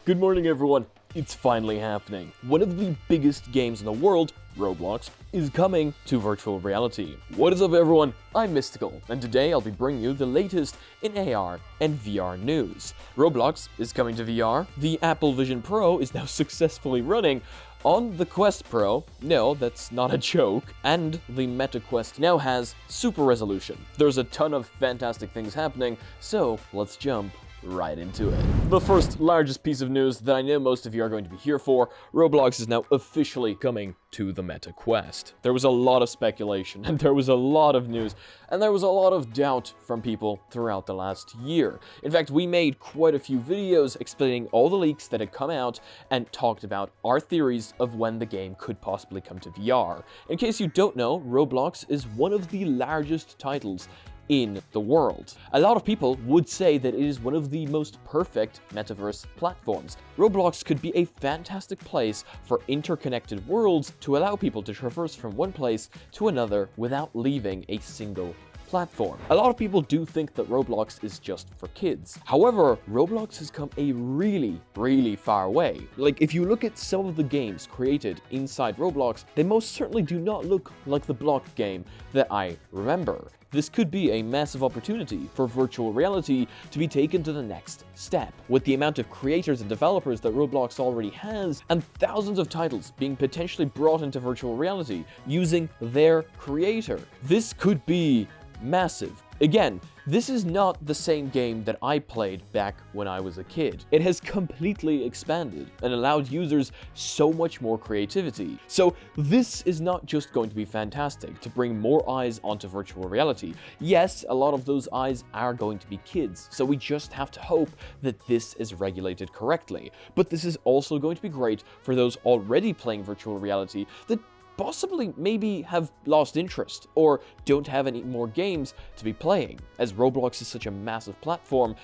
Good morning, everyone. It's finally happening. One of the biggest games in the world, Roblox, is coming to virtual reality. What is up, everyone? I'm Mysticle, and today I'll be bringing you the latest in AR and VR news. Roblox is coming to VR, the Apple Vision Pro is now successfully running on the Quest Pro, no, that's not a joke, and the Meta Quest now has super resolution. There's a ton of fantastic things happening, so let's jump right into it. The first largest piece of news that I know most of you are going to be here for, Roblox is now officially coming to the Meta Quest. There was a lot of speculation, and there was a lot of news, and there was a lot of doubt from people throughout the last year. In fact, we made quite a few videos explaining all the leaks that had come out and talked about our theories of when the game could possibly come to VR. In case you don't know, Roblox is one of the largest titles in the world. A lot of people would say that it is one of the most perfect metaverse platforms. Roblox could be a fantastic place for interconnected worlds to allow people to traverse from one place to another without leaving a single platform. A lot of people do think that Roblox is just for kids. However, Roblox has come a really far way. Like, if you look at some of the games created inside Roblox, they most certainly do not look like the block game that I remember. This could be a massive opportunity for virtual reality to be taken to the next step. With the amount of creators and developers that Roblox already has, and thousands of titles being potentially brought into virtual reality using their creator, this could be massive. Again, this is not the same game that I played back when I was a kid. It has completely expanded and allowed users so much more creativity. So this is not just going to be fantastic to bring more eyes onto virtual reality. Yes, a lot of those eyes are going to be kids, so we just have to hope that this is regulated correctly. But this is also going to be great for those already playing virtual reality that possibly maybe have lost interest or don't have any more games to be playing. As Roblox is such a massive platform,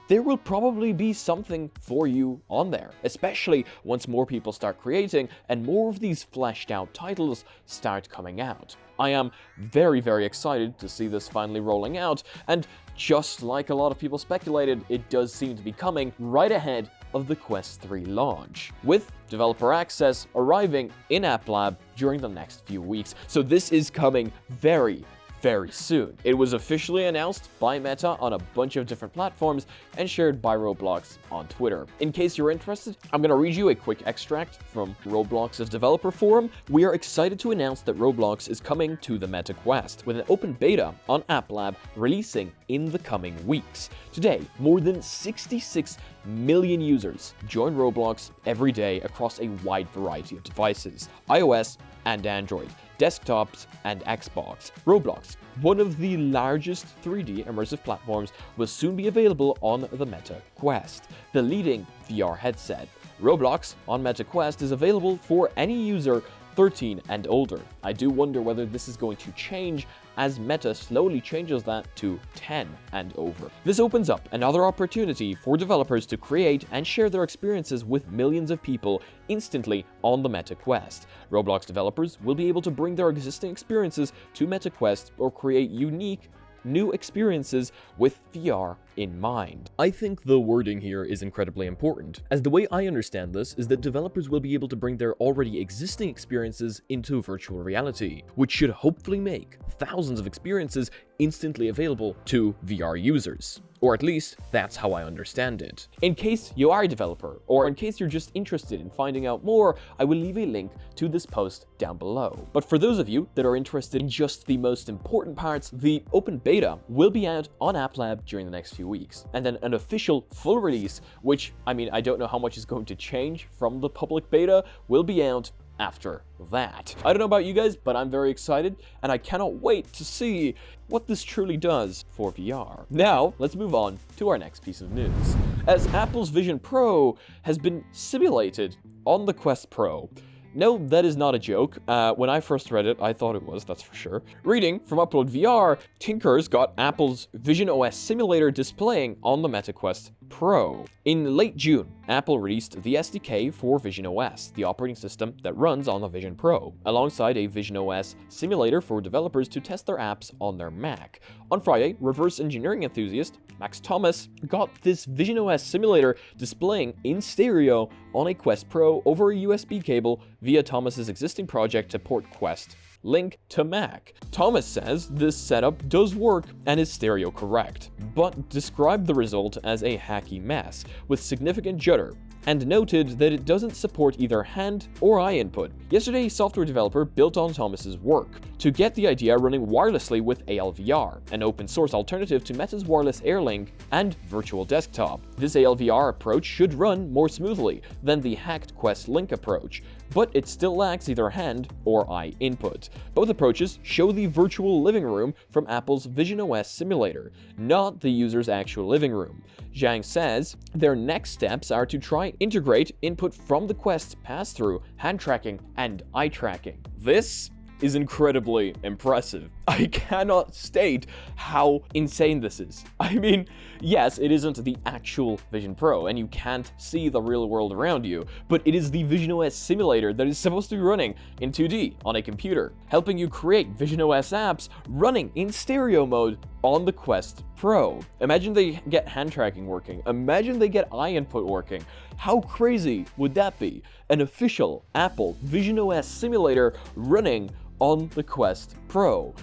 there will probably be something for you on there, especially once more people start creating and more of these fleshed out titles start coming out. I am very excited to see this finally rolling out, and just like a lot of people speculated, it does seem to be coming right ahead of the Quest 3 launch, with developer access arriving in App Lab during the next few weeks. So this is coming very soon. It was officially announced by Meta on a bunch of different platforms and shared by Roblox on Twitter. In case you're interested, I'm going to read you a quick extract from Roblox's developer forum. We are excited to announce that Roblox is coming to the Meta Quest with an open beta on App Lab releasing in the coming weeks. Today, more than 66 million users join Roblox every day across a wide variety of devices, iOS and Android, desktops and Xbox. Roblox, one of the largest 3D immersive platforms, will soon be available on the Meta Quest, the leading VR headset. Roblox on Meta Quest is available for any user 13 and older. I do wonder whether this is going to change as Meta slowly changes that to 10 and over. This opens up another opportunity for developers to create and share their experiences with millions of people instantly on the Meta Quest. Roblox developers will be able to bring their existing experiences to Meta Quest or create unique new experiences with VR in mind. I think the wording here is incredibly important, as the way I understand this is that developers will be able to bring their already existing experiences into virtual reality, which should hopefully make thousands of experiences instantly available to VR users. Or at least, that's how I understand it. In case you are a developer, or in case you're just interested in finding out more, I will leave a link to this post down below. But for those of you that are interested in just the most important parts, the open beta will be out on App Lab during the next few weeks. And then an official full release, which, I mean, I don't know how much is going to change from the public beta, will be out after that. I don't know about you guys, but I'm very excited, and I cannot wait to see what this truly does for VR. Now, let's move on to our next piece of news. As Apple's Vision Pro has been simulated on the Quest Pro. No, that is not a joke. When I first read it, I thought it was, that's for sure. Reading from Upload VR, Tinkers got Apple's Vision OS simulator displaying on the Meta Quest Pro. In late June, Apple released the SDK for Vision OS, the operating system that runs on the Vision Pro, alongside a Vision OS simulator for developers to test their apps on their Mac. On Friday, reverse engineering enthusiast Max Thomas got this Vision OS simulator displaying in stereo on a Quest Pro over a USB cable via Thomas's existing project to port Quest Link to Mac. Thomas says this setup does work and is stereo correct, but described the result as a hacky mess with significant jutter, and noted that it doesn't support either hand or eye input. Yesterday, a software developer built on Thomas's work to get the idea running wirelessly with ALVR, an open source alternative to Meta's wireless AirLink and virtual desktop. This ALVR approach should run more smoothly than the hacked Quest Link approach, but it still lacks either hand or eye input. Both approaches show the virtual living room from Apple's Vision OS simulator, not the user's actual living room. Zhang says their next steps are to try integrate input from the Quest's pass-through, hand tracking, and eye tracking. This is incredibly impressive. I cannot state how insane this is. I mean, yes, it isn't the actual Vision Pro, and you can't see the real world around you, but it is the Vision OS simulator that is supposed to be running in 2D on a computer, helping you create Vision OS apps running in stereo mode on the Quest Pro. Imagine they get hand tracking working. Imagine they get eye input working. How crazy would that be? An official Apple Vision OS simulator running on the Quest Pro.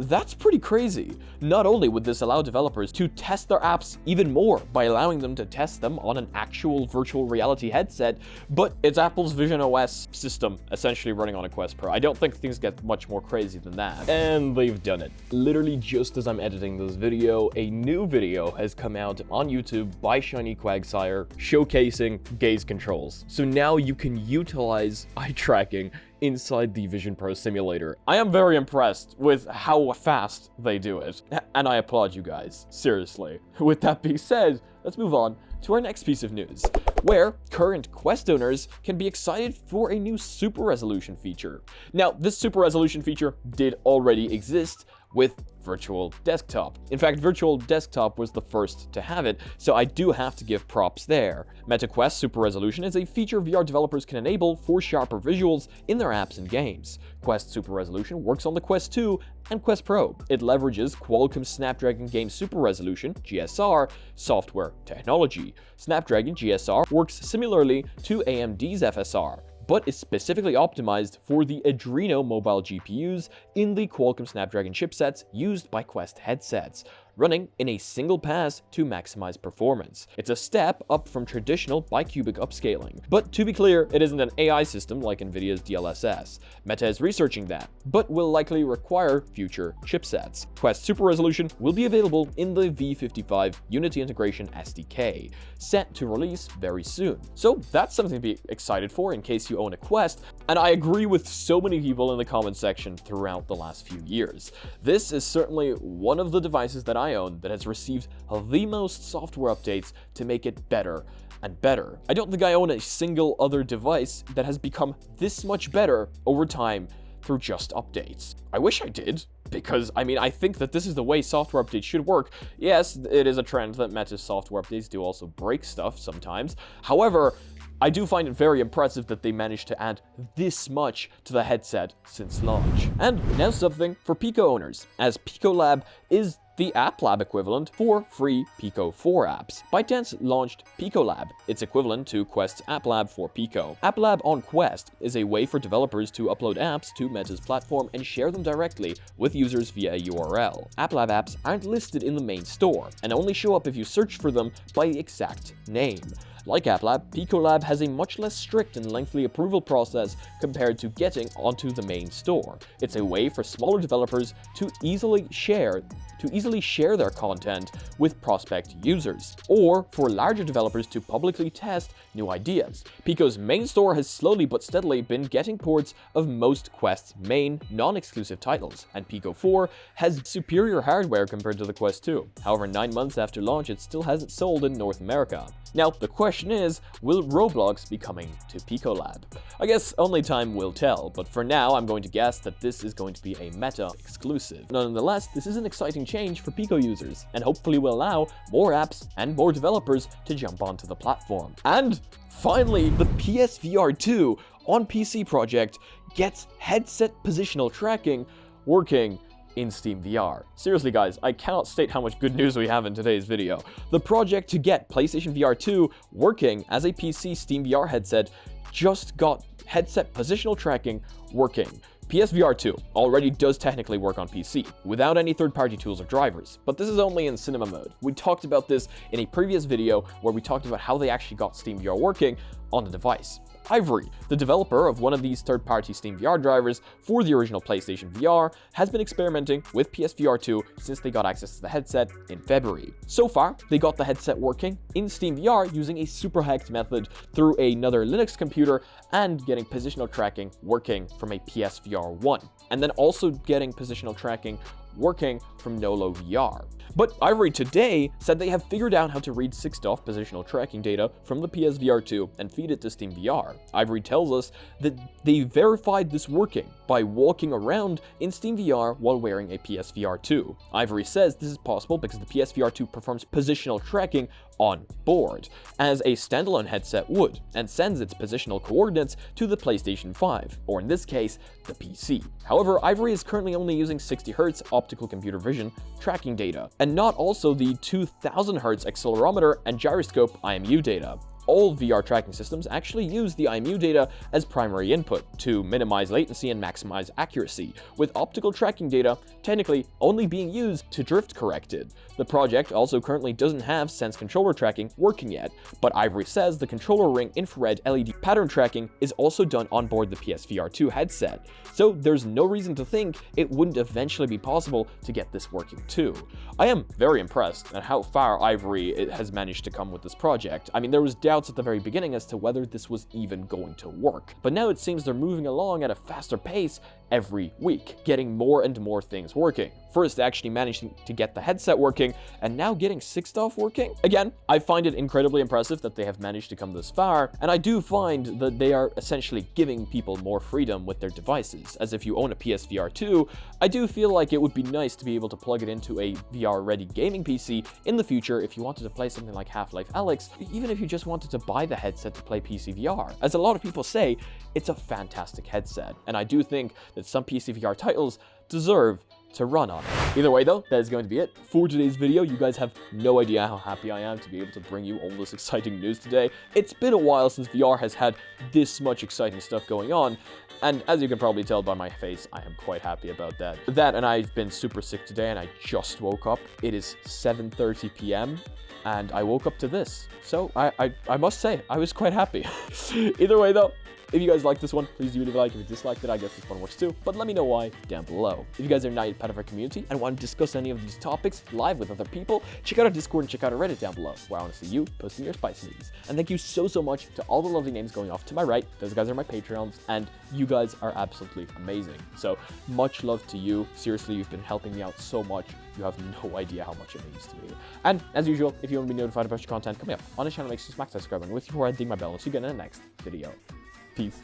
That's pretty crazy. Not only would this allow developers to test their apps even more by allowing them to test them on an actual virtual reality headset, but it's Apple's Vision OS system essentially running on a Quest Pro. I don't think things get much more crazy than that. And they've done it. Literally just as I'm editing this video, a new video has come out on YouTube by Shiny Quagsire showcasing gaze controls. So now you can utilize eye tracking inside the Vision Pro simulator. I am very impressed with how fast they do it, and I applaud you guys, seriously. With that being said, let's move on to our next piece of news, where current Quest owners can be excited for a new super resolution feature. Now, this super resolution feature did already exist with Virtual Desktop. In fact, Virtual Desktop was the first to have it, so I do have to give props there. MetaQuest Super Resolution is a feature VR developers can enable for sharper visuals in their apps and games. Quest Super Resolution works on the Quest 2 and Quest Pro. It leverages Qualcomm's Snapdragon Game Super Resolution (GSR) software technology. Snapdragon GSR works similarly to AMD's FSR, but is specifically optimized for the Adreno mobile GPUs in the Qualcomm Snapdragon chipsets used by Quest headsets, running in a single pass to maximize performance. It's a step up from traditional bicubic upscaling. But to be clear, it isn't an AI system like Nvidia's DLSS. Meta is researching that, but will likely require future chipsets. Quest Super Resolution will be available in the V55 Unity Integration SDK, set to release very soon. So that's something to be excited for in case you own a Quest, and I agree with so many people in the comment section throughout the last few years. This is certainly one of the devices that I own that has received the most software updates to make it better and better. I don't think I own a single other device that has become this much better over time through just updates. I wish I did, because I think that this is the way software updates should work. Yes, it is a trend that Meta's software updates do also break stuff sometimes. However, I do find it very impressive that they managed to add this much to the headset since launch. And now something for Pico owners, as Picolab is the App Lab equivalent for free Pico 4 apps. ByteDance launched Picolab, its equivalent to Quest's App Lab for Pico. App Lab on Quest is a way for developers to upload apps to Meta's platform and share them directly with users via a URL. App Lab apps aren't listed in the main store, and only show up if you search for them by the exact name. Like AppLab, Picolab has a much less strict and lengthy approval process compared to getting onto the main store. It's a way for smaller developers to easily share their content with prospect users, or for larger developers to publicly test new ideas. Pico's main store has slowly but steadily been getting ports of most Quest's main non-exclusive titles, and Pico 4 has superior hardware compared to the Quest 2. However, 9 months after launch, it still hasn't sold in North America. Now, the question is, will Roblox be coming to Picolab? I guess only time will tell, but for now I'm going to guess that this is going to be a Meta exclusive. Nonetheless, this is an exciting change for Pico users, and hopefully will allow more apps and more developers to jump onto the platform. And finally, the PSVR 2 on PC project gets headset positional tracking working in SteamVR. Seriously guys, I cannot state how much good news we have in today's video. The project to get PlayStation VR 2 working as a PC SteamVR headset just got headset positional tracking working. PSVR 2 already does technically work on PC, without any third-party tools or drivers, but this is only in cinema mode. We talked about this in a previous video where we talked about how they actually got SteamVR working on the device. Ivory, the developer of one of these third-party SteamVR drivers for the original PlayStation VR, has been experimenting with PSVR 2 since they got access to the headset in February. So far, they got the headset working in SteamVR using a super hacked method through another Linux computer and getting positional tracking working from a PSVR 1, and then also getting positional tracking working from Nolo VR. But Ivory today said they have figured out how to read 6DoF positional tracking data from the PSVR 2 and feed it to SteamVR. Ivory tells us that they verified this working by walking around in SteamVR while wearing a PSVR 2. Ivory says this is possible because the PSVR 2 performs positional tracking on board, as a standalone headset would, and sends its positional coordinates to the PlayStation 5, or in this case, the PC. However, Ivory is currently only using 60Hz optical computer vision tracking data, and not also the 2000Hz accelerometer and gyroscope IMU data. All VR tracking systems actually use the IMU data as primary input to minimize latency and maximize accuracy, with optical tracking data technically only being used to drift corrected. The project also currently doesn't have Sense controller tracking working yet, but Ivory says the controller ring infrared LED pattern tracking is also done on board the PSVR 2 headset, so there's no reason to think it wouldn't eventually be possible to get this working too. I am very impressed at how far Ivory has managed to come with this project. I mean, there was doubts at the very beginning as to whether this was even going to work, but now it seems they're moving along at a faster pace every week, getting more and more things working. First actually managing to get the headset working, and now getting 6DoF working? Again, I find it incredibly impressive that they have managed to come this far, and I do find that they are essentially giving people more freedom with their devices, as if you own a PSVR 2, I do feel like it would be nice to be able to plug it into a VR-ready gaming PC in the future if you wanted to play something like Half-Life Alyx, even if you just wanted to buy the headset to play PC VR. As a lot of people say, it's a fantastic headset, and I do think that some PC VR titles deserve to run on it. Either way though, that is going to be it for today's video. You guys have no idea how happy I am to be able to bring you all this exciting news today. It's been a while since VR has had this much exciting stuff going on, and as you can probably tell by my face, I am quite happy about that. And I've been super sick today, and I just woke up. It is 7:30 p.m. and I woke up to this. So I must say, I was quite happy. Either way though, if you guys like this one, please do leave a like. If you disliked it, I guess this one works too, but let me know why down below. If you guys are not yet part of our community and want to discuss any of these topics live with other people, check out our Discord and check out our Reddit down below, where I want to see you posting your spice needs. And thank you so much to all the lovely names going off to my right. Those guys are my Patreons, and you guys are absolutely amazing. So much love to you. Seriously, you've been helping me out so much. You have no idea how much it means to me. And as usual, if you want to be notified about your content coming up on the channel, make sure to smack that subscribe button with you before I ding my bell and see you again in the next video. Peace.